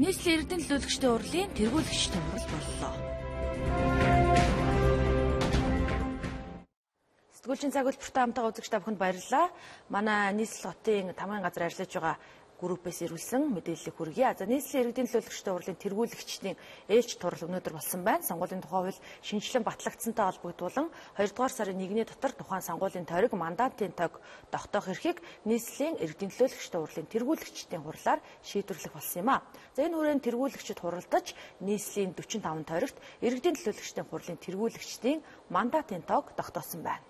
Нийслэлийн эрдэнэ төлөөлөгчдийн урлагийн тэргүүлэгчдийн хурал боллоо. Сэтгүүлчийн цаг хөтөлбөртэй хамтаа үзэгч та бүхэнд баярлалаа. Манай нийслэл хотын тамгын газар ажиллаж байгаа группээс ирүүлсэн мэдээллийг хүргье. За нийслэлийн иргэдийн төлөөлөгчдийн урлагийн тэргүүлэгчдийн ээлж турал өнөөдөр болсон байна. Сонгуулийн тухай хууль шинжилэн батлагдсантай холбогдуулан 2 дугаар сарын 1-ний дотор тухайн сонгуулийн тойрог мандатын тог тогтоох эрхийг нийслэлийн иргэдийн төлөөлөгчдийн урлагийн тэргүүлэгчдийн хурлаар шийдвэрлэх болсон юм а. За энэ хүрээнд тэргүүлэгчид хуралдаж нийслэлийн 45 тойрогт иргэдийн төлөөлөгчдийн хурлын тэргүүлэгчдийн мандатын тог тогтоосон байна.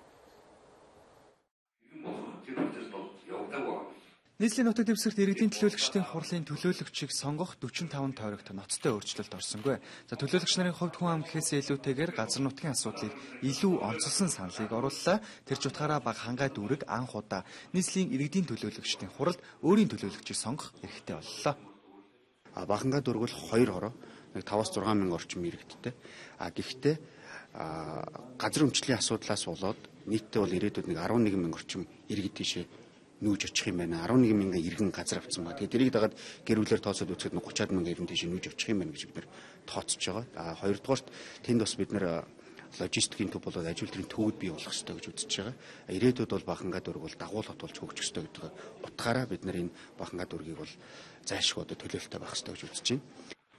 Нийслэлийн нутаг дэвсгэрт иргэдийн төлөөлөгчдийн хурлын төлөөлөгчийг сонгох 45 тойрогт ноцтой өөрчлөлт орсонгүй. За төлөөлөгч нарын хувьд хүн ам гэхээс илүүтэйгээр газар нутгийн асуудлыг илүү онцлсон саналыг орууллаа. Тэр ч утгаараа бага хангай дүүрэг анх удаа нийслэлийн иргэдийн төлөөлөгчдийн хуралд өөрийн төлөөлөгчийг сонгох эрхтэй боллоо. Бага хангай дүүрэг бол 2 хороо 5-6 мянган орчим иргэдтэй. Гэхдээ газар өмчлийн асуудлаас болоод нийтдээ бол ирээдүйд 11 мянган орчим иргэд тийшээ нүүж очих юм байна. 11 мянган иргэн газар авсан ба. Тэгээд тэрийг дагаад гэр бүлээр тооцоод үзэхэд 30 мянган иргэн тийш нүүж очих юм байна гэж бид нэр тооцож байгаа. Хоёрдугаарт тэнд бас бид нэр логистикийн төв болоод ажил төрийн төвд бий болох хэрэгтэй гэж үзэж байгаа. Ирээдүйд бол Бахангаа дүүрэг бол дагуул хот болж хөгжих хэрэгтэй гэдэг утгаараа бид нэр энэ Бахангаа дүүргийг бол зайлшгүй одоо төлөвлөлтөй байх хэрэгтэй гэж үзэж байна.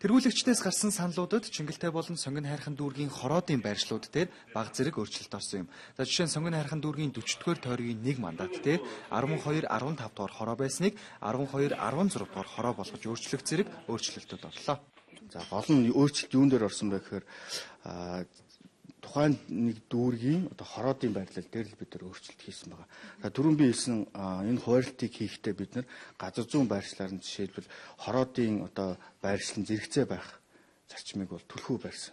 Тэргүүлэгчдээс гарсан саналуудад Чингэлтэй болон Сонгон хайрхан дүүргийн хороодын байршлууд дээр бага зэрэг өөрчлөлт орсон юм. За жишээ нь Сонгон хайрхан дүүргийн 40-р тойргийн 1 мандат дээр 12-15 дугаар хороо байсныг 12-16 дугаар хороо болгож өөрчлөх зэрэг өөрчлөлтүүд орлоо. За гол нь өөрчлөлт юун дээр орсон бэ гэхээр тухайн нэг дүүргийн одоо хороодын байрлал дээр л бид нар өөрчлөлт хийсэн байгаа. Түрүүн би хэлсэн энэ хуваарлтыг хийхдээ бид нар газар зүүн байршлаар нь жишээлбэл хороодын одоо байршлан зэрэгцээ байх зарчмыг бол түлхүү барьсан.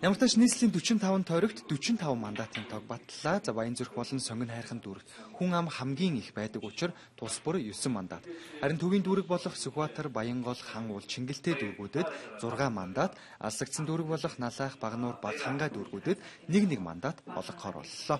Ямар ч тач нийслэлийн 45 тойрогт 45 мандатын тог батлаа. За Баянзүрх болон Сонгон хайрхан дүүрэгт хүн ам хамгийн их байдаг учраас тус бүр 9 мандат. Харин төвийн дүүрэг болох Сүхбаатар, Баянгол, Хан уул, Чингэлтэй дүүргүүдэд 6 мандат, Алсагдсан дүүрэг болох Налаах, Багнуур, Баг хангай дүүргүүдэд 1 мандат олгохоор боллоо.